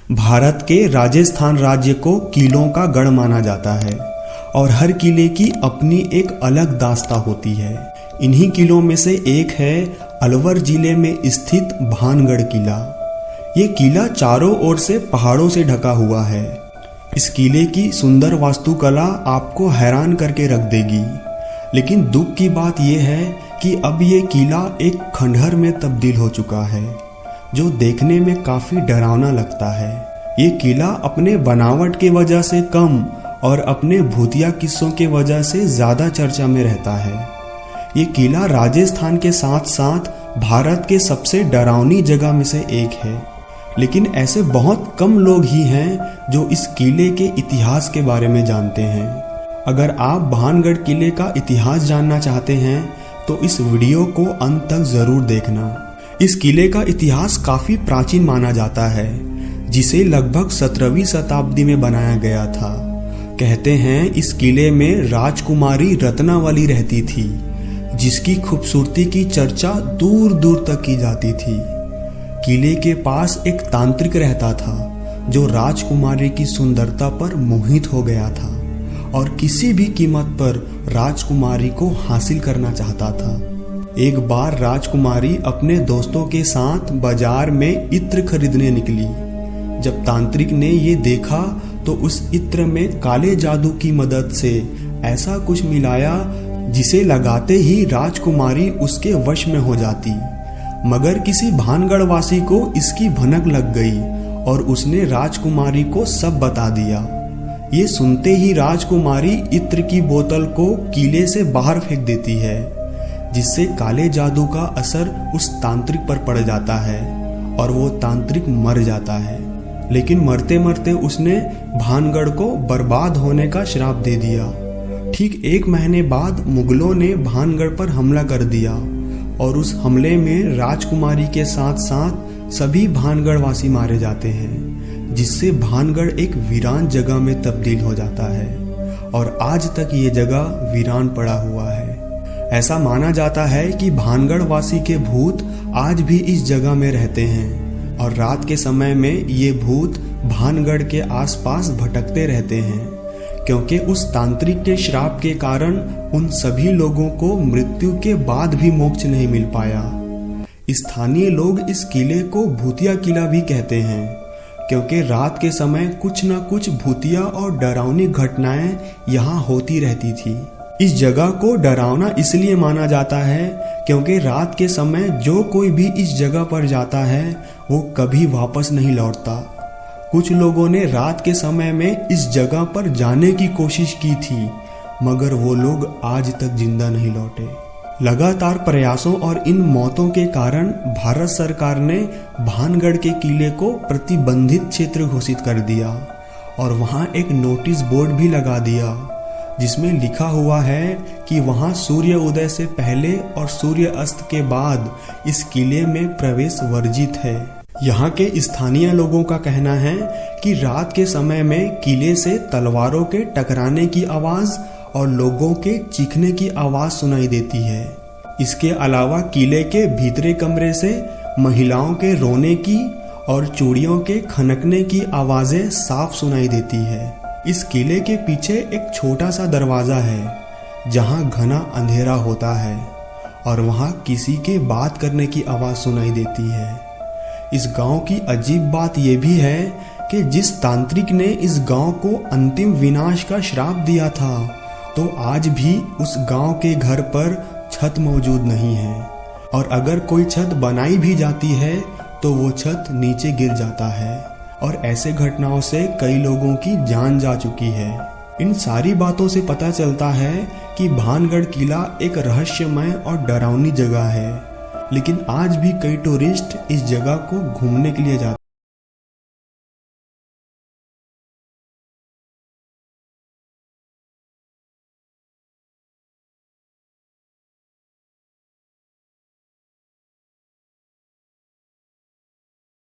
भारत के राजस्थान राज्य को किलों का गढ़ माना जाता है और हर किले की अपनी एक अलग दास्तां होती है। इन्हीं किलों में से एक है अलवर जिले में स्थित भानगढ़ किला। ये किला चारों ओर से पहाड़ों से ढका हुआ है। इस किले की सुंदर वास्तुकला आपको हैरान करके रख देगी। लेकिन दुख की बात यह है कि अब ये किला एक खंडहर में तब्दील हो चुका है, जो देखने में काफी डरावना लगता है। ये किला अपने बनावट के वजह से कम और अपने भूतिया किस्सों के वजह से ज्यादा चर्चा में रहता है। ये किला राजस्थान के साथ साथ भारत के सबसे डरावनी जगह में से एक है। लेकिन ऐसे बहुत कम लोग ही हैं जो इस किले के इतिहास के बारे में जानते हैं। अगर आप भानगढ़ किले का इतिहास जानना चाहते हैं तो इस वीडियो को अंत तक जरूर देखना। इस किले का इतिहास काफी प्राचीन माना जाता है, जिसे लगभग 17वीं शताब्दी में बनाया गया था। कहते हैं इस किले में राजकुमारी रत्नावली रहती थी, जिसकी खूबसूरती की चर्चा दूर दूर तक की जाती थी। किले के पास एक तांत्रिक रहता था जो राजकुमारी की सुंदरता पर मोहित हो गया था और किसी भी कीमत पर राजकुमारी को हासिल करना चाहता था। एक बार राजकुमारी अपने दोस्तों के साथ बाजार में इत्र खरीदने निकली। जब तांत्रिक ने ये देखा तो उस इत्र में काले जादू की मदद से ऐसा कुछ मिलाया जिसे लगाते ही राजकुमारी उसके वश में हो जाती। मगर किसी भानगढ़ वासी को इसकी भनक लग गई और उसने राजकुमारी को सब बता दिया। ये सुनते ही राजकुमारी इत्र की बोतल को किले से बाहर फेंक देती है, जिससे काले जादू का असर उस तांत्रिक पर पड़ जाता है और वो तांत्रिक मर जाता है। लेकिन मरते मरते उसने भानगढ़ को बर्बाद होने का श्राप दे दिया। ठीक 1 महीने बाद मुगलों ने भानगढ़ पर हमला कर दिया और उस हमले में राजकुमारी के साथ साथ सभी भानगढ़ वासी मारे जाते हैं, जिससे भानगढ़ एक वीरान जगह में तब्दील हो जाता है और आज तक ये जगह वीरान पड़ा हुआ है। ऐसा माना जाता है कि भानगढ़ वासी के भूत आज भी इस जगह में रहते हैं और रात के समय में ये भूत भानगढ़ के आसपास भटकते रहते हैं, क्योंकि उस तांत्रिक के श्राप के कारण उन सभी लोगों को मृत्यु के बाद भी मोक्ष नहीं मिल पाया। स्थानीय लोग इस किले को भूतिया किला भी कहते हैं, क्योंकि रात के समय कुछ न कुछ भूतिया और डरावनी घटनाएं यहाँ होती रहती थी। इस जगह को डरावना इसलिए माना जाता है क्योंकि रात के समय जो कोई भी इस जगह पर जाता है वो कभी वापस नहीं लौटता। कुछ लोगों ने रात के समय में इस जगह पर जाने की कोशिश की थी, मगर वो लोग आज तक जिंदा नहीं लौटे। लगातार प्रयासों और इन मौतों के कारण भारत सरकार ने भानगढ़ के किले को प्रतिबंधित क्षेत्र घोषित कर दिया और वहां एक नोटिस बोर्ड भी लगा दिया, जिसमें लिखा हुआ है कि वहां सूर्य उदय से पहले और सूर्य अस्त के बाद इस किले में प्रवेश वर्जित है। यहाँ के स्थानीय लोगों का कहना है कि रात के समय में किले से तलवारों के टकराने की आवाज और लोगों के चीखने की आवाज सुनाई देती है। इसके अलावा किले के भीतरे कमरे से महिलाओं के रोने की और चूड़ियों के खनकने की आवाजें साफ सुनाई देती है। इस किले के पीछे एक छोटा सा दरवाजा है जहाँ घना अंधेरा होता है और वहाँ किसी के बात करने की आवाज सुनाई देती है। इस गांव की अजीब बात यह भी है कि जिस तांत्रिक ने इस गांव को अंतिम विनाश का श्राप दिया था, तो आज भी उस गांव के घर पर छत मौजूद नहीं है और अगर कोई छत बनाई भी जाती है तो वो छत नीचे गिर जाता है और ऐसे घटनाओं से कई लोगों की जान जा चुकी है। इन सारी बातों से पता चलता है कि भानगढ़ किला एक रहस्यमय और डरावनी जगह है, लेकिन आज भी कई टूरिस्ट इस जगह को घूमने के लिए जाते हैं।